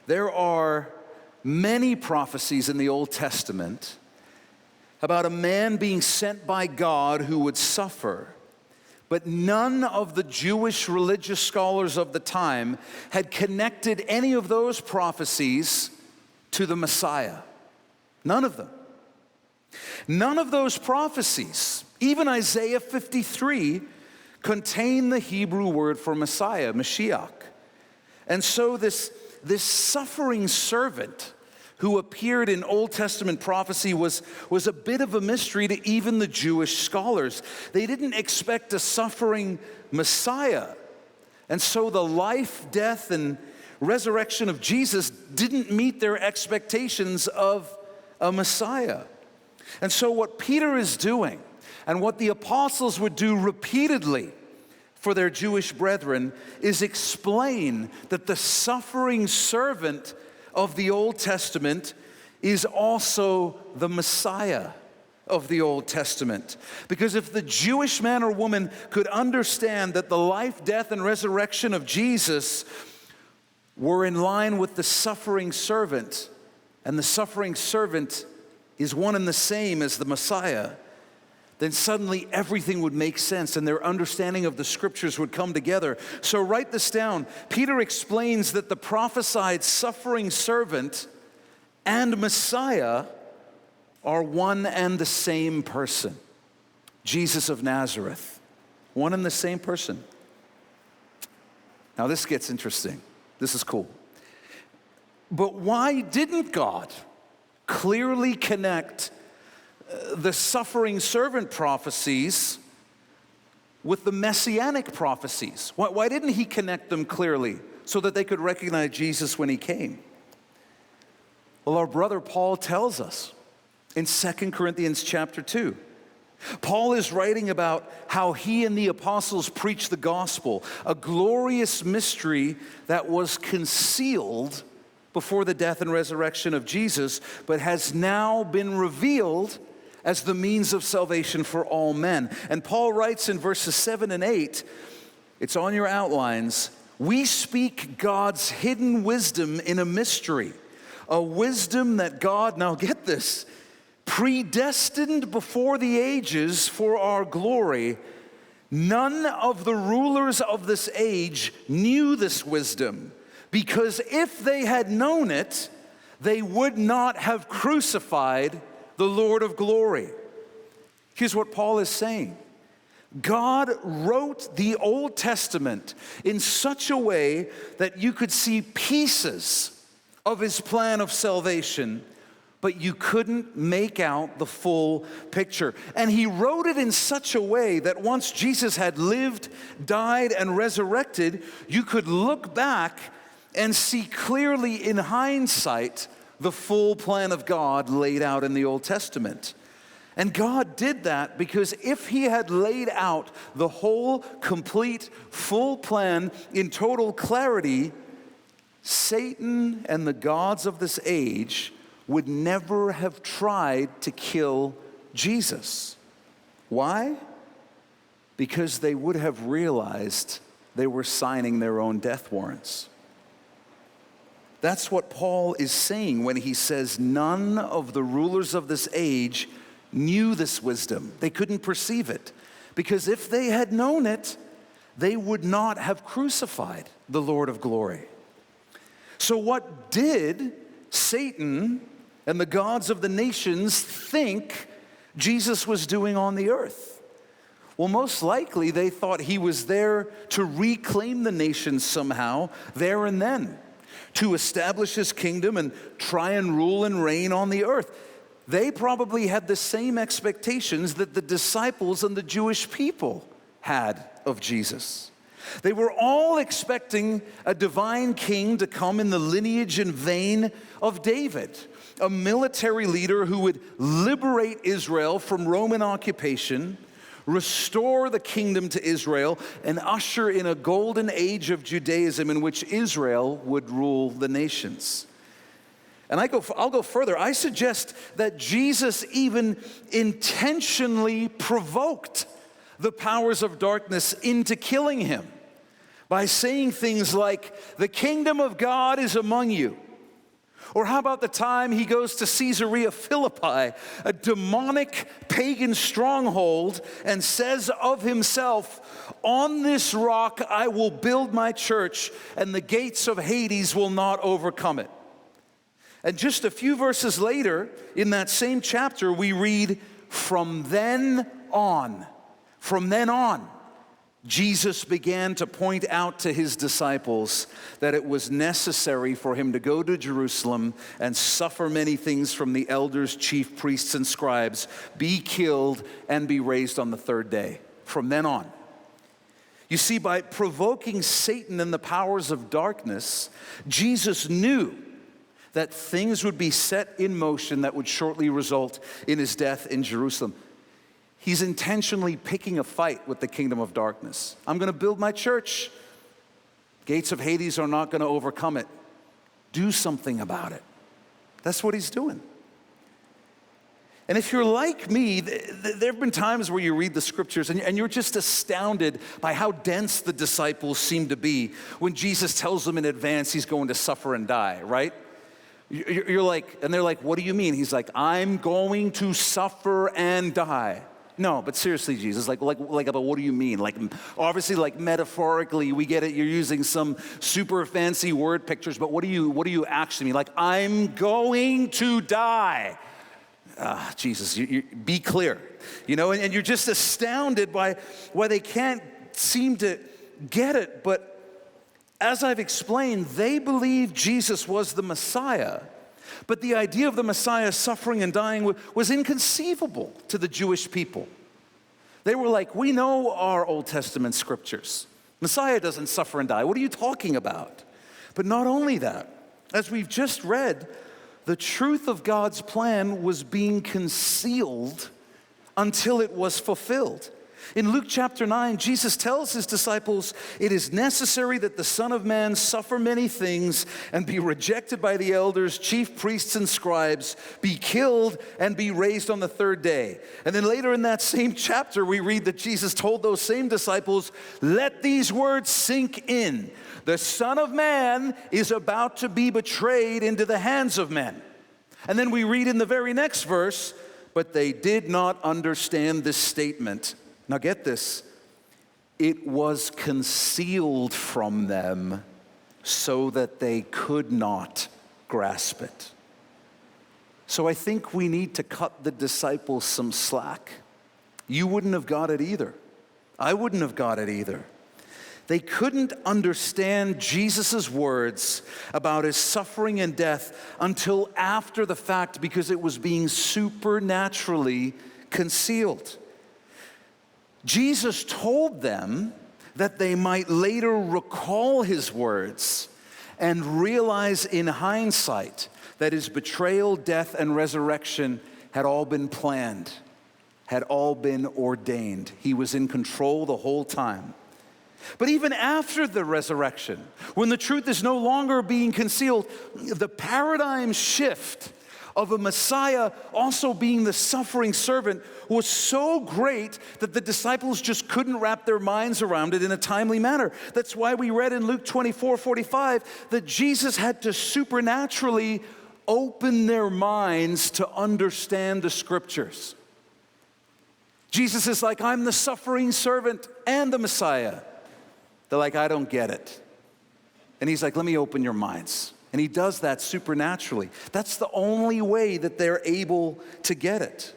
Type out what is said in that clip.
There are many prophecies in the Old Testament about a man being sent by God who would suffer, but none of the Jewish religious scholars of the time had connected any of those prophecies to the Messiah. None of them. None of those prophecies, even Isaiah 53, contain the Hebrew word for Messiah, Mashiach. And so this suffering servant who appeared in Old Testament prophecy was a bit of a mystery to even the Jewish scholars. They didn't expect a suffering Messiah. And so the life, death, and resurrection of Jesus didn't meet their expectations of a Messiah. And so what Peter is doing, and what the apostles would do repeatedly for their Jewish brethren, is explain that the suffering servant of the Old Testament is also the Messiah of the Old Testament. Because if the Jewish man or woman could understand that the life, death, and resurrection of Jesus were in line with the suffering servant, and the suffering servant is one and the same as the Messiah, then suddenly everything would make sense and their understanding of the scriptures would come together. So write this down. Peter explains that the prophesied suffering servant and Messiah are one and the same person. Jesus of Nazareth, one and the same person. Now this gets interesting. This is cool. But why didn't God clearly connect the suffering servant prophecies with the messianic prophecies? Why didn't he connect them clearly so that they could recognize Jesus when he came? Well, our brother Paul tells us in 2 Corinthians chapter 2. Paul is writing about how he and the apostles preached the gospel, a glorious mystery that was concealed before the death and resurrection of Jesus, but has now been revealed as the means of salvation for all men. And Paul writes in verses 7 and 8, it's on your outlines, we speak God's hidden wisdom in a mystery, a wisdom that God, now get this, predestined before the ages for our glory. None of the rulers of this age knew this wisdom, because if they had known it, they would not have crucified the Lord of glory. Here's what Paul is saying. God wrote the Old Testament in such a way that you could see pieces of his plan of salvation, but you couldn't make out the full picture. And he wrote it in such a way that once Jesus had lived, died, and resurrected, you could look back and see clearly in hindsight the full plan of God laid out in the Old Testament. And God did that because if he had laid out the whole, complete, full plan in total clarity, Satan and the gods of this age would never have tried to kill Jesus. Why? Because they would have realized they were signing their own death warrants. That's what Paul is saying when he says none of the rulers of this age knew this wisdom. They couldn't perceive it. Because if they had known it, they would not have crucified the Lord of glory. So what did Satan and the gods of the nations think Jesus was doing on the earth? Well, most likely they thought he was there to reclaim the nations somehow, there and then, to establish his kingdom and try and rule and reign on the earth. They probably had the same expectations that the disciples and the Jewish people had of Jesus. They were all expecting a divine king to come in the lineage and vein of David, a military leader who would liberate Israel from Roman occupation, restore the kingdom to Israel, and usher in a golden age of Judaism in which Israel would rule the nations. And I'll go further. I suggest that Jesus even intentionally provoked the powers of darkness into killing him by saying things like, the kingdom of God is among you. Or how about the time he goes to Caesarea Philippi, a demonic pagan stronghold, and says of himself, "On this rock I will build my church, and the gates of Hades will not overcome it." And just a few verses later, in that same chapter, we read, from then on, Jesus began to point out to his disciples that it was necessary for him to go to Jerusalem and suffer many things from the elders, chief priests, and scribes, be killed, and be raised on the third day. From then on. You see, by provoking Satan and the powers of darkness, Jesus knew that things would be set in motion that would shortly result in his death in Jerusalem. He's intentionally picking a fight with the kingdom of darkness. I'm going to build my church. Gates of Hades are not going to overcome it. Do something about it. That's what he's doing. And if you're like me, there have been times where you read the scriptures and you're just astounded by how dense the disciples seem to be when Jesus tells them in advance he's going to suffer and die, right? You're like, and they're like, what do you mean? He's like, I'm going to suffer and die. No, but seriously, Jesus, like, but what do you mean? Like, obviously, like metaphorically, we get it. You're using some super fancy word pictures, but what do you actually mean? Like, I'm going to die. Jesus, you be clear, and you're just astounded by why they can't seem to get it. But as I've explained, they believed Jesus was the Messiah. But the idea of the Messiah suffering and dying was inconceivable to the Jewish people. They were like, we know our Old Testament scriptures. Messiah doesn't suffer and die. What are you talking about? But not only that, as we've just read, the truth of God's plan was being concealed until it was fulfilled. In Luke chapter 9, Jesus tells his disciples, it is necessary that the Son of Man suffer many things and be rejected by the elders, chief priests, and scribes, be killed, and be raised on the third day. And then later in that same chapter, we read that Jesus told those same disciples, let these words sink in. The Son of Man is about to be betrayed into the hands of men. And then we read in the very next verse, but they did not understand this statement. Now get this, it was concealed from them so that they could not grasp it. So I think we need to cut the disciples some slack. You wouldn't have got it either. I wouldn't have got it either. They couldn't understand Jesus' words about his suffering and death until after the fact because it was being supernaturally concealed. Jesus told them that they might later recall his words and realize in hindsight that his betrayal, death, and resurrection had all been planned, had all been ordained. He was in control the whole time. But even after the resurrection, when the truth is no longer being concealed, the paradigm shift of a Messiah also being the suffering servant was so great that the disciples just couldn't wrap their minds around it in a timely manner. That's why we read in Luke 24:45 that Jesus had to supernaturally open their minds to understand the scriptures. Jesus is like, I'm the suffering servant and the Messiah. They're like, I don't get it. And he's like, let me open your minds. And he does that supernaturally. That's the only way that they're able to get it.